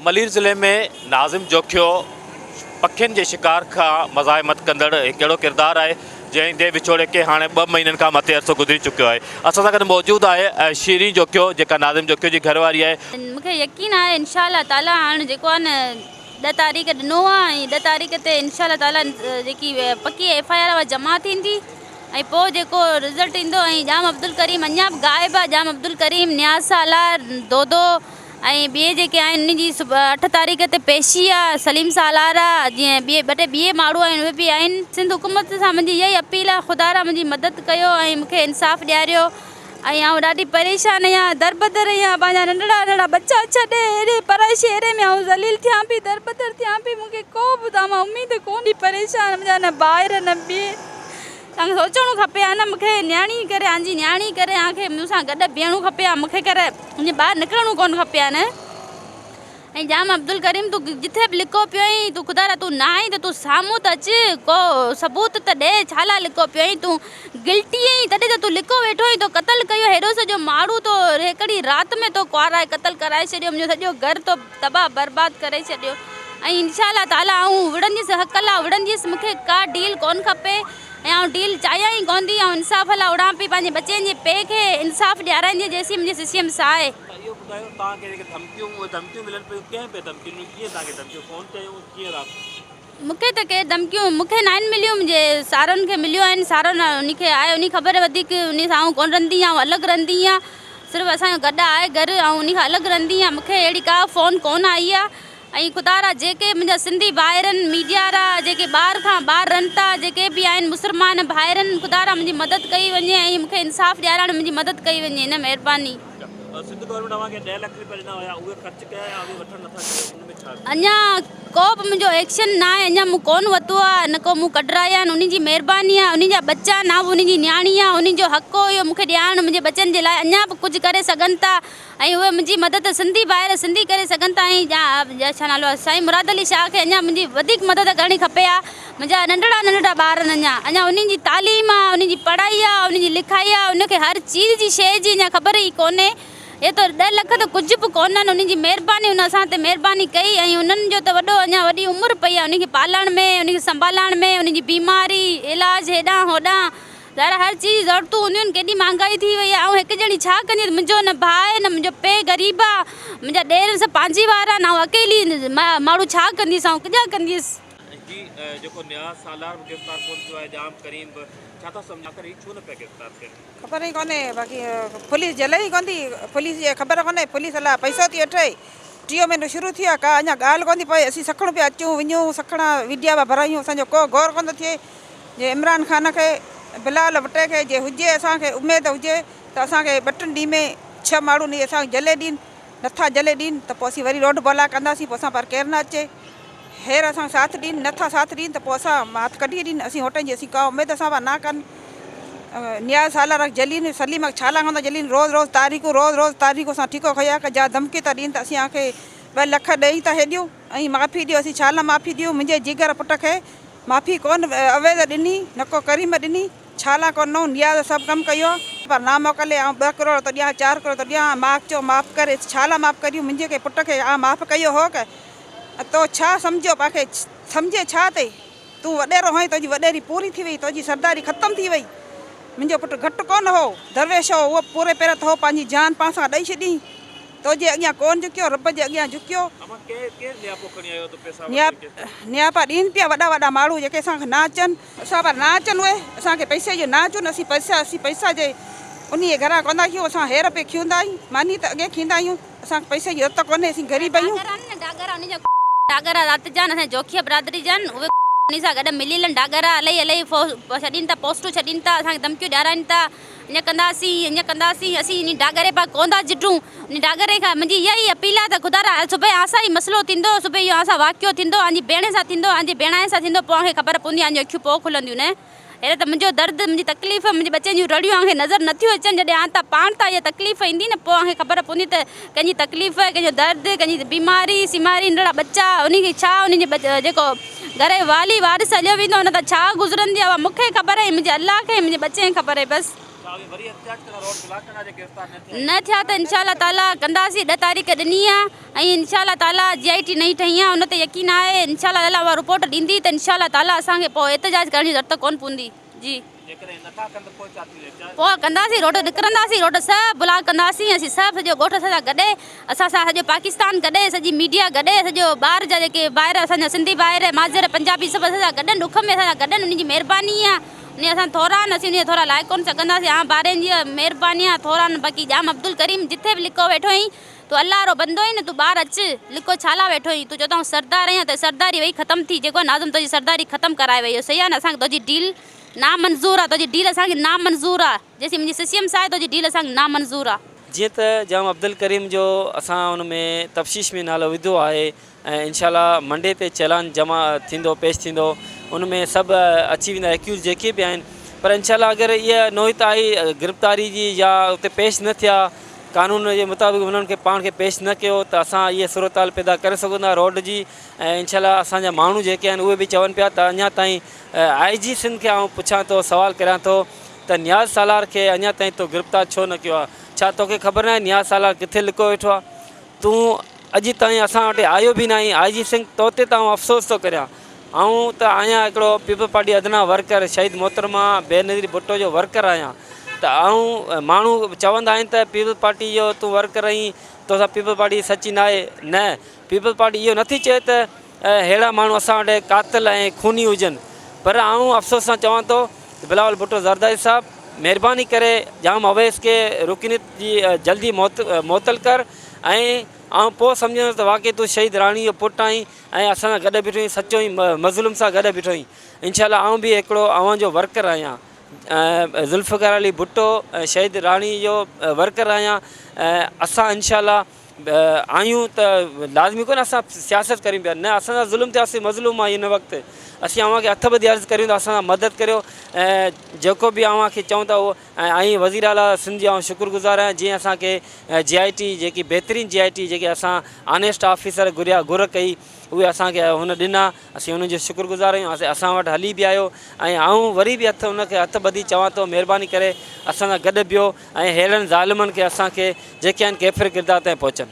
मलीर ज़िले में नाज़िम जोखियो पखियुनि जे शिकार का मज़ाहिमत कंदड़ कहिड़ो किरदारु आहे जंहिं विछोड़े के हाँ 2 महीननि खां मथे अरसो गुज़री चुकियो आहे। असां सां गॾु मौजूदु आहे शीरी जोखियो जेका नाज़िम जोखियो जी घरवारी आहे। मूंखे यकीन आहे इंशाअल्लाह ताला हाणे जेको आहे न 10 तारीख़ ॾिनो आहे ऐं 10 तारीख़ ते इंशाअल्लाह ताला जेकी पकी FIR जमा थींदी ऐं पोइ जेको रिज़ल्ट ईंदो ऐं जाम अब्दुल करीम अञा बि गाइबु आहे। जाम अब्दुल करीम न्याज़ सालार दोदो ऐं ॿिए जेके आहिनि उन जी 8 तारीख़ ते पेशी आहे। सलीम सालार आहे जीअं ॿिए माण्हू आहिनि उहे बि आहिनि। सिंध हुकूमत सां मुंहिंजी इहा ई अपील आहे ख़ुदा मुंहिंजी मदद कयो ऐं मूंखे इंसाफ़ ॾियारियो। ऐं आउं ॾाढी परेशान आहियां दरबदर आहियां पंहिंजा नंढड़ा बच्चा छॾे हेॾे पराए एरे में आउं ज़लील थियां पई दरबदर थियां पई। मूंखे को बि तव्हां उमेद कोन्हे परेशान मुंहिंजा न ॿाहिरि न ॿिए तव्हांखे सोचणो खपे आहे न मूंखे न्याणी करे आंजी न्याणी करे तव्हांखे मूंसां गॾु बीहणो खपे आहे मूंखे करे मुंहिंजे ॿाहिरि निकिरणो कोन खपे आहे न। ऐं जाम अब्दुल करीम तूं जिथे बि लिखो पियो आहीं तूं ख़ुदा तूं न आई त तूं साम्हूं त अच को सबूत त ॾे छा लाइ लिखो पियो आहीं तूं गिल्टी आहीं तॾहिं त तूं लिखो वेठो आहीं तो क़तल कयो हेॾो सॼो माण्हू तो हिकिड़ी राति में तो कुआराए क़तल कराए छॾियो मुंहिंजो सॼो घर तो तबाह बर्बाद करे छॾियो। ऐं इंशाअल्लाह ताला आउं विढ़ंदीसि हक़ लाइ विढ़ंदीसि मूंखे का डील कोन खपे ऐं आउं डील चाहियां ई कोन थी। ऐं इंसाफ़ लाइ उड़ां पई पंहिंजे बचनि जे पे खे इंसाफ़ ॾियाराईंदी जेसीं मुंहिंजी सिस्टम साहे। मूंखे त के धमकियूं मूंखे न आहिनि मिलियूं मुंहिंजे सारनि खे मिलियूं आहिनि। सारनि उनखे आहे उन ख़बर वधीक उन सां आउं कोन रहंदी आहियां अलॻि रहंदी आहियां सिर्फ़ु असांजो गॾु आहे घरु ऐं उन खां अलॻि रहंदी आहियां। मूंखे अहिड़ी का फ़ोन कोन आई आहे। ऐं ख़ुदा जेके मुंहिंजा सिंधी भाइरनि मीडिया वारा जेके ॿाहिरि खां ॿाहिरि रहनि था जेके बि आहिनि मुस्लमान भाइरनि ख़ुदा मुंहिंजी मदद कई वञे ऐं मूंखे इंसाफ़ ॾियारणु मुंहिंजी मदद कई वञे हिन महिरबानी। अञा को बि मुंहिंजो एक्शन न आहे अञा मूं कोन वरितो आहे न को मूं कढराया आहिनि उन जी महिरबानी आहे। उन जा बच्चा न बि उन जी न्याणी आहे उन जो हक़ हुयो मूंखे ॾियारणु मुंहिंजे बचनि जे लाइ अञा बि कुझु करे सघनि था ऐं उहे मुंहिंजी मदद सिंधी ॿाहिरि सिंधी करे सघनि था। ऐं छा नालो आहे साईं मुराद अली शाह खे अञा मुंहिंजी वधीक मदद करणी खपे आहे। मुंहिंजा नंढड़ा ॿार आहिनि अञा उन्हनि जी तालीम आहे उन जी पढ़ाई आहे उन जी लिखाई आहे उनखे हर चीज़ जी शइ जी अञा ख़बर ई कोन्हे। ये तो 10 लाख तो कुछ भी कोन्हनि उन जी महिरबानी उन असां ते महिरबानी कई ऐं उन्हनि जो त वॾो अञा वॾी उमिरि पई आहे उनखे पालण में उनखे संभालण में उन जी बीमारी इलाज हेॾां होॾां ॾाढा हर चीज़ ज़रूरतूं हूंदियूं आहिनि। केॾी महांगाई थी वई आहे ऐं हिकु ॼणी छा कंदी मुंहिंजो न भाउ आहे न मुंहिंजो पे ग़रीब आहे मुंहिंजा ॾेर सभु पंहिंजी वारा आहिनि ऐं अकेली माण्हू छा कंदीसि ऐं किथां कंदीसि। ख़बर ही कोन्हे बाक़ी पुलिस जले ही कोन थी पुलिस जी ख़बर कोन्हे पुलिस अलाए पैसो थी वठे 3 महीनो शुरू थी आहे का अञा ॻाल्हि कोन थी पए। असीं सखण पिया अचूं वञूं सखणा वीडिया पिया भरायूं असांजो को गौर कोन थो थिए। जे इमरान ख़ान खे बिलाल भुट्टे खे जे हुजे असांखे उमेद हुजे त असांखे 2-3 ॾींहं में 6 माण्हू नी असांखे जले ॾीन नथा जले ॾीन त पोइ असीं वरी रोड बोला कंदासीं पोइ असां पर केरु न अचे हेर असां साथ ॾीन नथा साथ ॾीन त पोइ असां हथ कढी ॾीन असीं होटल जी असीं का उमेद असां पिया न कनि। न्याज़ सालार जलीन सलीम छाला कंदा जलीन रोज़ तारीख़ूं असां ठीको खया का जा धमकी था ॾीन त असीं आखे 2 लाख ॾेई था हेॾियूं ऐं माफ़ी ॾियो असीं छा लाइ माफ़ी ॾियूं मुंहिंजे जिगर पुट खे माफ़ी कोन अवैध ॾिनी न को करीम ॾिनी छा लाइ कोन न्याज़ सभु कमु कयो पर ना मोकिले ऐं 2 करोड़ थो ॾियां 4 करोड़ थो ॾियां माफ़ चओ माफ़ करे छा लाइ माफ़ करियूं मुंहिंजे के पुट खे माफ़ कयो हो के तो छा सम्झो पाखे सम्झे छा ते तूं वॾेरो हुई तुंहिंजी वॾेरी पूरी थी वई तुंहिंजी सरदारी ख़तमु थी वई। मुंहिंजो पुटु घटि कोन हो दरवेश हो उहो पूरे पहिरियों त हो पंहिंजी जान पाण सां ॾेई छॾी तुंहिंजे अॻियां कोन झुकियो रब जे अॻियां झुकियो नियापा ॾीन पिया वॾा माण्हू जेके असांखे न अचनि असां पर न अचनि उहे असांखे पैसे जो न अचनि असीं पैसा जे उन जे घरां कोन था खियूं असां हेर पे खींदा आहियूं मानी त अॻे खींदा आहियूं असांखे पैसे जी ज़रूरत कोन्हे असीं ग़रीब आहियूं। डागरा राति जान असांजे जोखिया बिरादरी जान उहे उन सां गॾु मिलियल डागरा इलाही छॾीनि था पोस्टूं छॾीनि था असांखे धमकियूं ॾियाराइनि था ईअं कंदासीं असीं इन डागरे पास कोन था जिटूं इन डागरे खां मुंहिंजी इहा ई अपील आहे त ख़ुदा सुबुह असां ई मसइलो थींदो सुबुह इहो असां वाक़ियो थींदो आंजी भेण सां थींदो आंजी भेणाए सां थींदो पोइ मूंखे ख़बर पवंदी आंजी अखियूं पोइ खुलंदियूं न अहिड़े त मुंहिंजो दर्द मुंहिंजी तकलीफ़ मुंहिंजे बचनि जूं रड़ियूं मूंखे नज़र नथियूं अचनि जॾहिं हाणे त पाण त इहा तकलीफ़ ईंदी न पोइ मूंखे ख़बर पवंदी त कंहिंजी तकलीफ़ कंहिंजो दर्द कंहिंजी बीमारी सीमारी नंढड़ा बच्चा उनखे छा उनजे जेको घर जो वाली वारिस हलियो वेंदो हुन त छा गुज़रंदी आहे मूंखे ख़बर आहे मुंहिंजे अलाह खे मुंहिंजे बचे खे ख़बर आहे बसि। न थिया त इंशाल्लाह ताला कंदासीं 10 तारीख़ ॾिनी आहे ऐं इंशाल्लाह ताला GIT नई ठही आहे उन ते यकीन आहे इंशाल्लाह ताला उहा रिपोर्ट ॾींदी त इंशाल्लाह ताला असांखे पोइ एतिजाज करण जी ज़रूरत कोन पवंदी जी पोइ कंदासीं रोड निकिरंदासीं रोड सभु ब्लॉक कंदासीं असीं सभु सॼो ॻोठ सां गॾे असां सां सॼो पाकिस्तान गॾे सॼी मीडिया गॾे सॼो ॿार जा जेके ॿाहिरि असांजा सिंधी ॿाहिरि माज़र पंजाबी सभु असां सां गॾु दुख में असां सां गॾु उन जी महिरबानी आहे उन असां थोरा न असीं उन थोरा लाइ कोन सघंदासीं हा ॿारनि जी महिरबानी आहे थोरा न बाक़ी जाम अब्दुल करीम जिथे बि लिखो वेठो हुई तू अल्लाह रो बंदो ई न तू ॿाहिरि अच लिखो छाला वेठो हुई तू चवंदा सरदार आहियां त सरदारी वई ख़तमु थी जेको नाज़िम तुंहिंजी सरदारी ख़तमु कराए वई सही आहे न असांखे तुंहिंजी डील नामंज़ूर आहे तुंहिंजी डील असांखे नामंज़ूर आहे जेसीं मुंहिंजी CCM सां आहे तुंहिंजी डील असांखे नामंज़ूर आहे जीअं त जाम अब्दुल करीम जो असां उन में तफ़्शीश में नालो विधो आहे ऐं इंशाल्लाह मंडे ते चालान जमा थींदो पेश थींदो उन में सभु अची वेंदा एक्यूज़ जेके बि आहिनि पर इंशाल्लाह अगरि इहा नोहित आई गिरफ़्तारी जी या उते पेश न थिया कानून जे मुताबिक़ उन्हनि खे पाण खे पेश न कयो त असां इहे सूरत हाल पैदा करे सघूं था रोड जी ऐं इंशाल्लाह असांजा माण्हू जेके आहिनि उहे बि चवनि पिया त अञा ताईं IG सिंध खे आउं पुछां थो सवाल करियां थो त नियाज़ सालार खे अञा ताईं तो गिरफ़्तार छो न कयो आहे छा तोखे ख़बर न आहे नियाज़ सालार किथे लिको वेठो आहे तूं अॼु ताईं असां वटि आयो बि न आहीं IG सिंध तो ते त अफ़सोस थो करियां ऐं त आहियां हिकिड़ो पीपल पार्टी अदना वर्कर शहीद मोहतरमा बेनज़ीर भुट्टो जो वर्कर आहियां त ऐं माण्हू चवंदा आहिनि त पीपल पार्टी जो तूं वर्कर आहीं तोसां पीपल पार्टी सची न आहे न पीपल पार्टी इहो नथी चए त अहिड़ा माण्हू असां वटि कातिल ऐं खूनी हुजनि पर आऊं अफ़सोस सां चवां थो बिलावल भुट्टो ज़रदारी साहिबु महिरबानी करे जाम अवैस खे रुकनीत जी जल्दी मुअतल कर ऐं पोइ सम्झंदुसि त वाक़ई तूं शहीद राणी जो पुटु आहीं ऐं असां सां गॾु बीठो आहीं सचो ई मज़लूम सां गॾु बीठो आहीं इंशाल्लाह आऊं बि हिकिड़ो अवां जो वर्कर आहियां ज़ुल्फ़िकार अली भुट्टो शहीद राणी जो वर्कर आहियां असां इंशाल्लाह आहियूं त लाज़मी कोन असां सियासत करियूं पिया न असांजा ज़ुल्म थियासीं मज़लूम आहे हिन वक़्तु असीं अव्हांखे हथ ॿधी अर्ज़ु करियूं त असां मदद करियो ऐं जेको बि अव्हांखे चऊं था उहो ऐं वज़ीर आला सिंध जी शुक्रगुज़ार आहियां जीअं असांखे GIT जेकी बहितरीनु GIT जेके असां ऑनेस्ट ऑफिसर घुर कई उहे असांखे हुन ॾिना असीं हुननि जो शुक्रगुज़ार आहियूं असां वटि हली बि आयो ऐं आऊं वरी बि हुनखे हथ ॿधी चवां थो महिरबानी करे असां सां गॾु बीहो ऐं अहिड़नि ज़ालिमनि खे असांखे जेके आहिनि कैफ़िर किरदार ताईं पहुचनि